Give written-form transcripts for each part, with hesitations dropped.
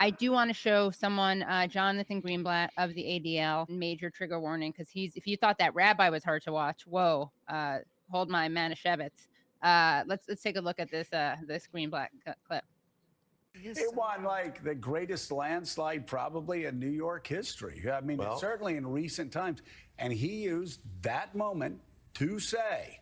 I do want to show someone, Jonathan Greenblatt of the ADL, major trigger warning, because if you thought that rabbi was hard to watch, whoa, hold my Manischewitz. Let's take a look at this Greenblatt clip. It won like the greatest landslide probably in New York history. I mean, certainly in recent times. And he used that moment to say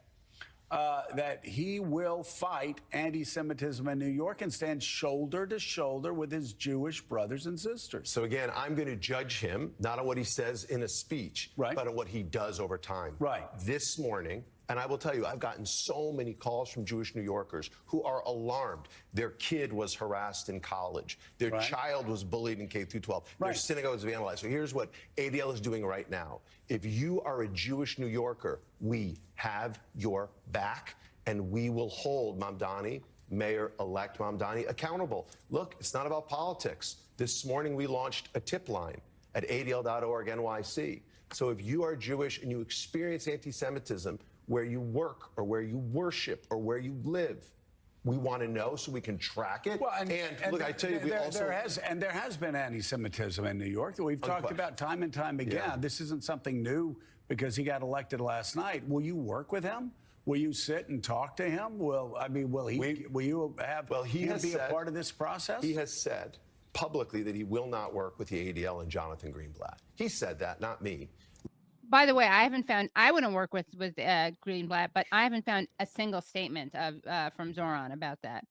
that he will fight anti-Semitism in New York and stand shoulder to shoulder with his Jewish brothers and sisters. So again, I'm going to judge him not on what he says in a speech, but on what he does over time. This morning, and I will tell you, I've gotten so many calls from Jewish New Yorkers who are alarmed. Their kid was harassed in college. Their child was bullied in K through 12. Their synagogue was vandalized. So here's what ADL is doing right now. If you are a Jewish New Yorker, we have your back, and we will hold Mamdani, Mayor-elect Mamdani, accountable. Look, it's not about politics. This morning we launched a tip line at adl.org NYC. So if you are Jewish and you experience anti-Semitism where you work or where you worship or where you live, we want to know so we can track it. Well, and look, I tell you, there has been anti-Semitism in New York that we've talked about time and time again. Yeah. This isn't something new because he got elected last night. Will you work with him? Will you sit and talk to him? Will you have him be a part of this process? He has said publicly that he will not work with the ADL and Jonathan Greenblatt. He said that, not me. By the way, I wouldn't work with Greenblatt, but I haven't found a single statement from Zoran about that.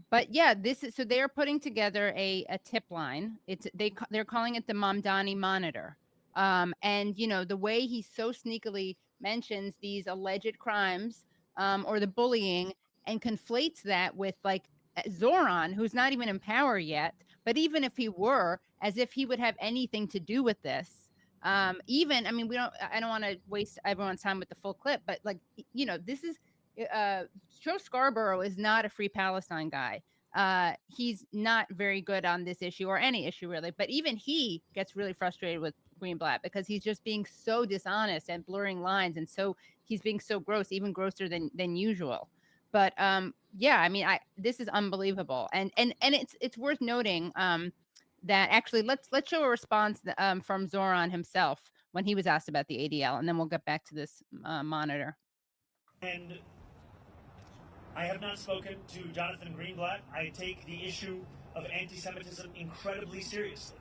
But yeah, so they're putting together a tip line. They're calling it the Mamdani Monitor. And you know, the way he so sneakily mentions these alleged crimes or the bullying and conflates that with like Zoran, who's not even in power yet, but even if he were, as if he would have anything to do with this. I mean, I don't want to waste everyone's time with the full clip, but like, you know, this is, Joe Scarborough is not a Free Palestine guy. He's not very good on this issue or any issue really, but even he gets really frustrated with Greenblatt because he's just being so dishonest and blurring lines. And so he's being so gross, even grosser than usual. But yeah, I mean, this is unbelievable. And it's worth noting, that actually let's show a response from Zoran himself when he was asked about the ADL, and then we'll get back to this monitor. And I have not spoken to Jonathan Greenblatt. I take the issue of anti-Semitism incredibly seriously.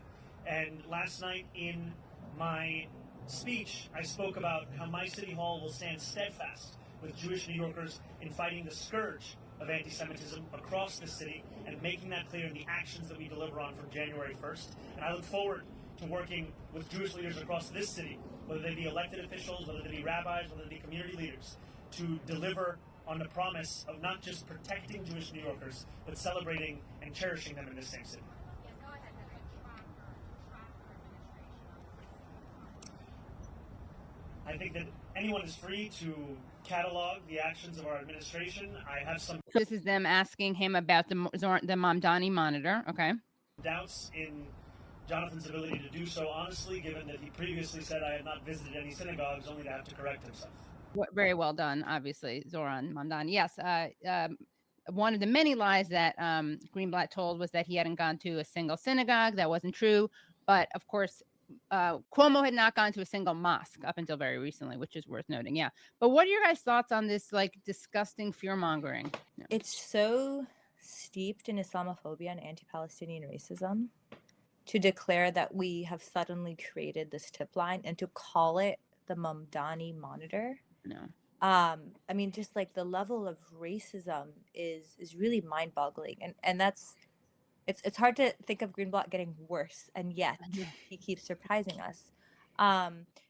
And last night in my speech, I spoke about how my city hall will stand steadfast with Jewish New Yorkers in fighting the scourge of anti-Semitism across the city and making that clear in the actions that we deliver on from January 1st. And I look forward to working with Jewish leaders across this city, whether they be elected officials, whether they be rabbis, whether they be community leaders, to deliver on the promise of not just protecting Jewish New Yorkers, but celebrating and cherishing them in this same city. I think that anyone is free to catalog the actions of our administration. I have some. This is them asking him about the Mamdani Monitor. Okay. Doubts in Jonathan's ability to do so honestly, given that he previously said I had not visited any synagogues, only to have to correct himself. Very well done, obviously, Zoran Mamdani. Yes, one of the many lies that Greenblatt told was that he hadn't gone to a single synagogue. That wasn't true. But of course, Cuomo had not gone to a single mosque up until very recently, which is worth noting. Yeah. But what are your guys' thoughts on this like disgusting fear mongering? Yeah. It's so steeped in Islamophobia and anti-Palestinian racism to declare that we have suddenly created this tip line and to call it the Mamdani Monitor. No. I mean, just like the level of racism is really mind-boggling, and that's it's hard to think of Greenblatt getting worse, and yet he keeps surprising us.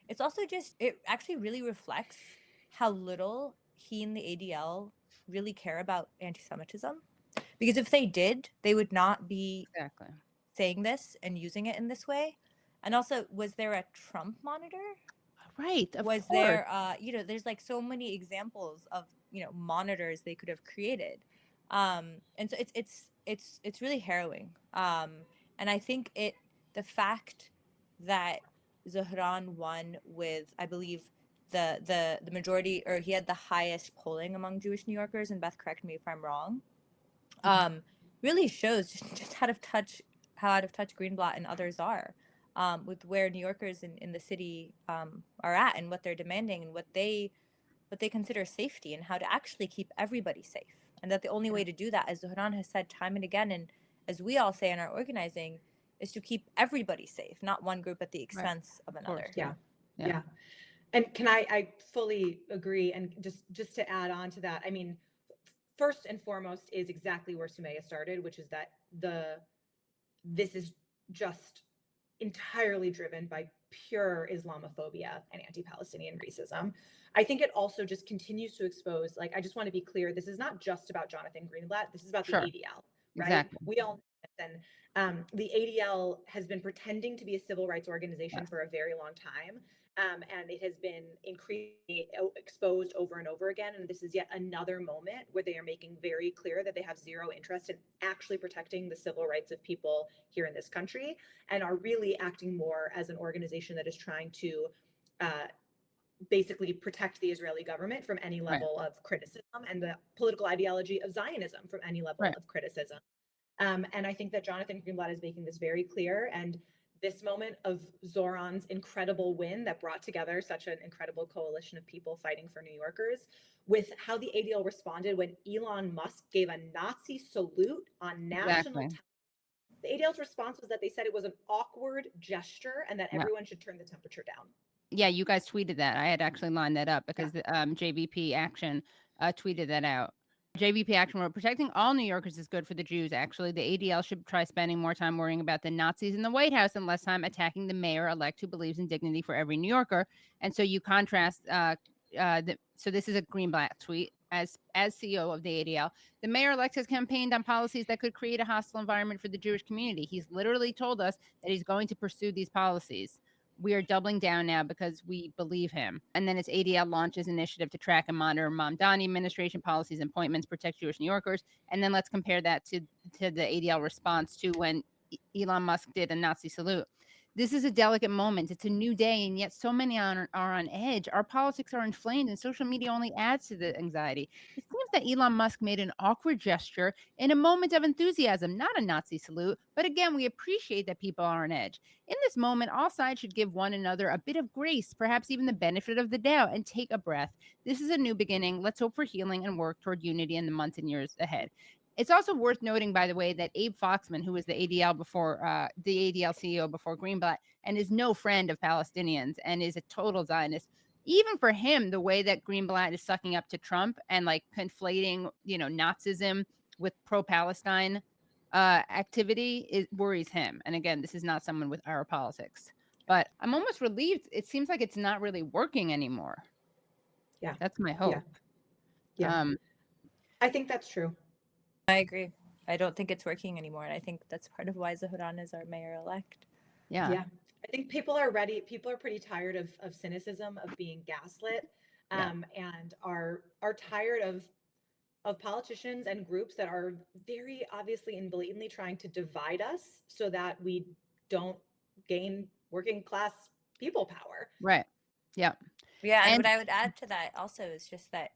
It's also just, it actually really reflects how little he and the ADL really care about anti-Semitism, because if they did, they would not be saying this and using it in this way. And also, was there a Trump monitor? Right. Was there, you know, there's like so many examples of, you know, monitors they could have created. And so it's really harrowing. And I think the fact that Zohran won with, I believe, the majority, or he had the highest polling among Jewish New Yorkers, and Beth, correct me if I'm wrong, really shows just out of touch out of touch Greenblatt and others are with where New Yorkers in the city are at and what they're demanding and what they consider safety and how to actually keep everybody safe. And that the only way to do that, as Zohran has said time and again, and as we all say in our organizing, is to keep everybody safe, not one group at the expense of another. Yeah. And I fully agree. And just to add on to that, I mean, first and foremost is exactly where Sumaya started, which is that this is just entirely driven by pure Islamophobia and anti-Palestinian racism. I think it also just continues to expose, like, I just want to be clear, this is not just about Jonathan Greenblatt, this is about the ADL, right? Exactly. We all know this, and the ADL has been pretending to be a civil rights organization for a very long time. And it has been increasingly exposed over and over again. And this is yet another moment where they are making very clear that they have zero interest in actually protecting the civil rights of people here in this country, and are really acting more as an organization that is trying to basically protect the Israeli government from any level of criticism, and the political ideology of Zionism from any level of criticism. And I think that Jonathan Greenblatt is making this very clear. And this moment of Zoran's incredible win that brought together such an incredible coalition of people fighting for New Yorkers, with how the ADL responded when Elon Musk gave a Nazi salute on national television. The ADL's response was that they said it was an awkward gesture and that everyone should turn the temperature down. Yeah, you guys tweeted that. I had actually lined that up because the JVP Action tweeted that out. JVP Action wrote, protecting all New Yorkers is good for the Jews. Actually, the ADL should try spending more time worrying about the Nazis in the White House and less time attacking the mayor-elect who believes in dignity for every New Yorker. And so you contrast, so this is a Greenblatt tweet, as CEO of the ADL. The mayor-elect has campaigned on policies that could create a hostile environment for the Jewish community. He's literally told us that he's going to pursue these policies. We are doubling down now because we believe him. And then its ADL launches initiative to track and monitor Mamdani administration policies and appointments, protect Jewish New Yorkers. And then let's compare that to the ADL response to when Elon Musk did a Nazi salute. This is a delicate moment. It's a new day, and yet so many are on edge. Our politics are inflamed, and social media only adds to the anxiety. It seems that Elon Musk made an awkward gesture in a moment of enthusiasm, not a Nazi salute. But again, we appreciate that people are on edge. In this moment, all sides should give one another a bit of grace, perhaps even the benefit of the doubt, and take a breath. This is a new beginning. Let's hope for healing and work toward unity in the months and years ahead. It's also worth noting, by the way, that Abe Foxman, who was the ADL before the ADL CEO before Greenblatt, and is no friend of Palestinians and is a total Zionist. Even for him, the way that Greenblatt is sucking up to Trump and like conflating, Nazism with pro-Palestine activity worries him. And again, this is not someone with our politics. But I'm almost relieved. It seems like it's not really working anymore. Yeah, that's my hope. Yeah. I think that's true. I agree. I don't think it's working anymore. And I think that's part of why Zohran is our mayor-elect. Yeah. I think people are ready. People are pretty tired of cynicism, of being gaslit, and are tired of politicians and groups that are very obviously and blatantly trying to divide us so that we don't gain working class people power. Right. Yeah. Yeah. And what I would add to that also is just that,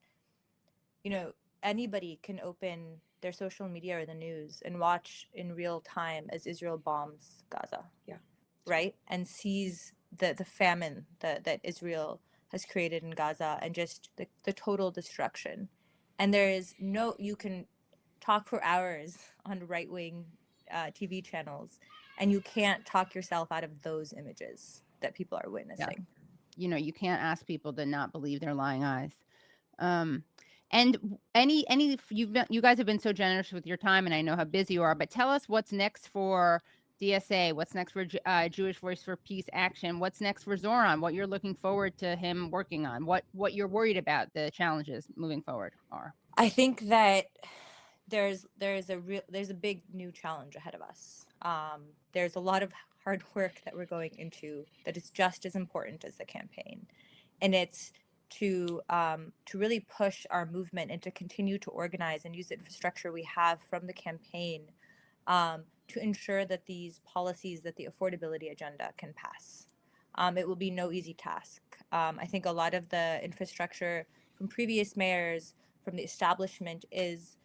anybody can open their social media or the news and watch in real time as Israel bombs Gaza. Yeah. Right? And sees the famine that Israel has created in Gaza and just the total destruction. And there is you can talk for hours on right-wing TV channels, and you can't talk yourself out of those images that people are witnessing. Yeah. You can't ask people to not believe their lying eyes. And you guys have been so generous with your time, and I know how busy you are, but tell us what's next for DSA, what's next for Jewish Voice for Peace Action, what's next for Zoran, what you're looking forward to him working on, what you're worried about the challenges moving forward are. I think that there's a big new challenge ahead of us. There's a lot of hard work that we're going into that is just as important as the campaign, and it's to really push our movement and to continue to organize and use the infrastructure we have from the campaign to ensure that these policies, that the affordability agenda can pass. It will be no easy task. I think a lot of the infrastructure from previous mayors, from the establishment, is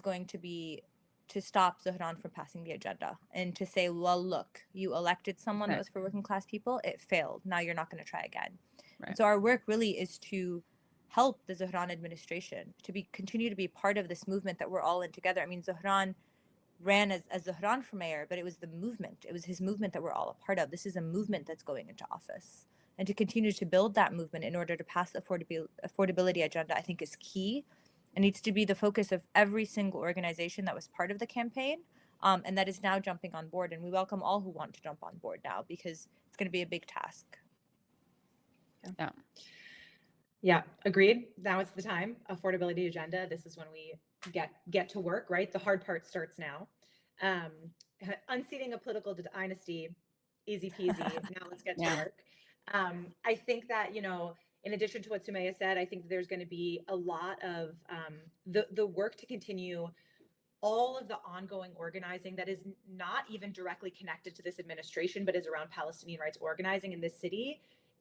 going to be to stop Zohran from passing the agenda and to say, well, look, you elected someone that was for working class people. It failed. Now you're not going to try again. And so our work really is to help the Zohran administration to continue to be part of this movement that we're all in together. I mean, Zohran ran as Zohran for mayor, but it was the movement. It was his movement that we're all a part of. This is a movement that's going into office. And to continue to build that movement in order to pass the affordability agenda, I think is key. It needs to be the focus of every single organization that was part of the campaign, and that is now jumping on board. And we welcome all who want to jump on board now, because it's going to be a big task. Yeah, agreed. Now it's the time. Affordability agenda. This is when we get to work, right? The hard part starts now. Unseating a political dynasty, easy peasy. Now let's get to work. I think that, you know, in addition to what Sumaya said, I think there's going to be a lot of the work to continue all of the ongoing organizing that is not even directly connected to this administration, but is around Palestinian rights organizing in this city,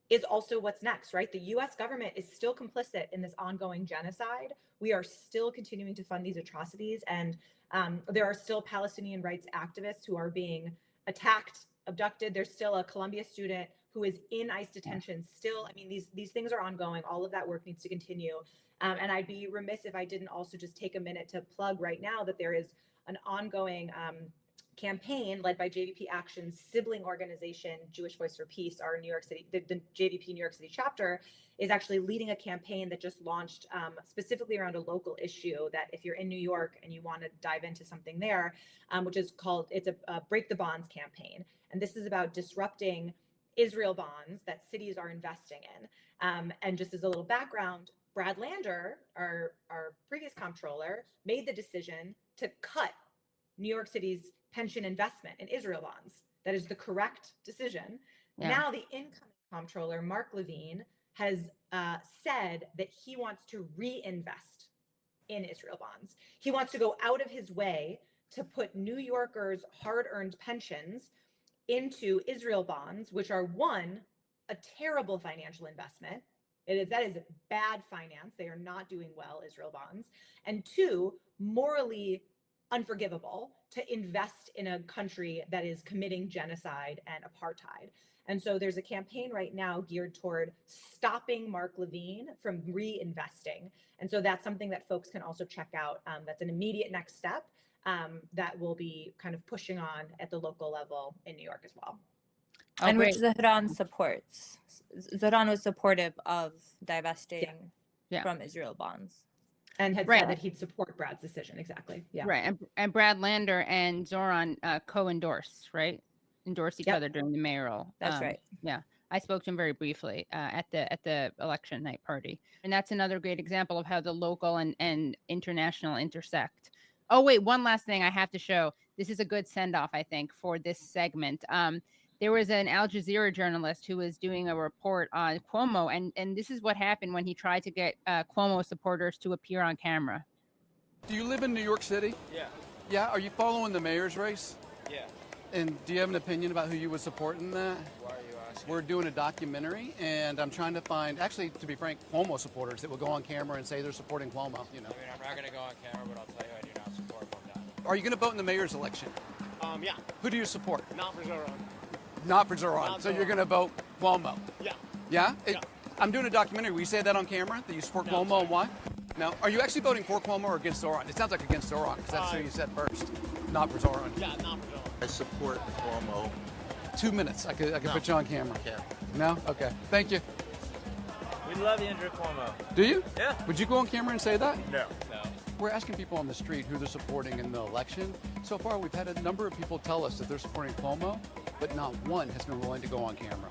is also what's next, right? The US government is still complicit in this ongoing genocide. We are still continuing to fund these atrocities. And there are still Palestinian rights activists who are being attacked, abducted. There's still a Columbia student who is in ICE detention still. I mean, these things are ongoing. All of that work needs to continue. And I'd be remiss if I didn't also just take a minute to plug right now that there is an ongoing campaign led by JVP Action's sibling organization, Jewish Voice for Peace. Our New York City, the JVP New York City chapter is actually leading a campaign that just launched specifically around a local issue that if you're in New York and you want to dive into something there, which is called, it's a Break the Bonds campaign. And this is about disrupting Israel bonds that cities are investing in. And just as a little background, Brad Lander, our previous comptroller, made the decision to cut New York City's pension investment in Israel bonds. That is the correct decision. Now the incoming comptroller, Mark Levine, has said that he wants to reinvest in Israel bonds. He wants to go out of his way to put New Yorkers' hard-earned pensions into Israel bonds, which are, one, a terrible financial investment. That is bad finance. They are not doing well, Israel bonds. And two, morally unforgivable to invest in a country that is committing genocide and apartheid. And so there's a campaign right now geared toward stopping Mark Levine from reinvesting. And so that's something that folks can also check out. That's an immediate next step that will be kind of pushing on at the local level in New York as well. And which Zohran supports. Zohran was supportive of divesting from Israel bonds. And had said that he'd support Brad's decision. Exactly. Yeah. Right. And Brad Lander and Zoran co-endorsed, right? Endorsed each other during the mayoral. That's right. Yeah. I spoke to him very briefly at the election night party. And that's another great example of how the local and international intersect. Oh, wait, one last thing I have to show. This is a good send-off, I think, for this segment. There was an Al Jazeera journalist who was doing a report on Cuomo, and this is what happened when he tried to get Cuomo supporters to appear on camera. Do you live in New York City? Yeah. Yeah? Are you following the mayor's race? Yeah. And do you have an opinion about who you would support in that? Why are you asking? We're doing a documentary, and I'm trying to find, actually, to be frank, Cuomo supporters that will go on camera and say they're supporting Cuomo, you know. I mean, I'm not going to go on camera, but I'll tell you I do not support Mamdani. Are you going to vote in the mayor's election? Yeah. Who do you support? Not for Zoran. Not for Zoran. So you're going to vote Cuomo? Yeah. Yeah? Yeah. I'm doing a documentary. Will you say that on camera, that you support Cuomo and why? No. Are you actually voting for Cuomo or against Zoran? It sounds like against Zoran, because that's who you said first. Not for Zoran. Yeah, not for Zoran. I support Cuomo. 2 minutes. I could put you on camera. Yeah. No? Okay. Thank you. We love Andrew Cuomo. Do you? Yeah. Would you go on camera and say that? No. We're asking people on the street who they're supporting in the election. So far, we've had a number of people tell us that they're supporting Cuomo, but not one has been willing to go on camera.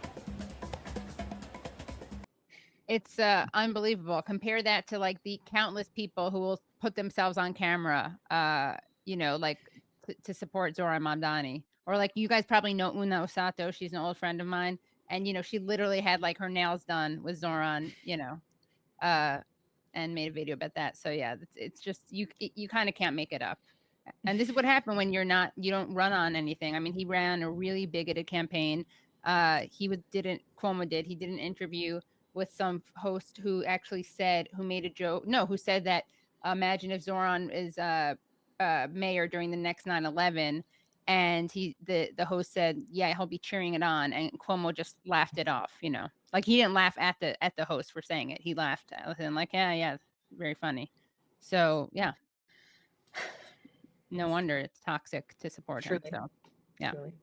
It's unbelievable. Compare that to like the countless people who will put themselves on camera, like to support Zoran Mamdani. Or like you guys probably know Una Osato. She's an old friend of mine. And, she literally had like her nails done with Zoran, and made a video about that. So yeah, it's just, you kind of can't make it up. And this is what happened when you don't run on anything. I mean, he ran a really bigoted campaign. Cuomo did. He did an interview with some host who actually said, who said that, imagine if Zoran is mayor during the next 9/11. And the host said, yeah, he'll be cheering it on. And Cuomo just laughed it off, you know, like he didn't laugh at the host for saying it. He laughed at him like, yeah, very funny. So yeah, no wonder it's toxic to support him. So yeah. Truly.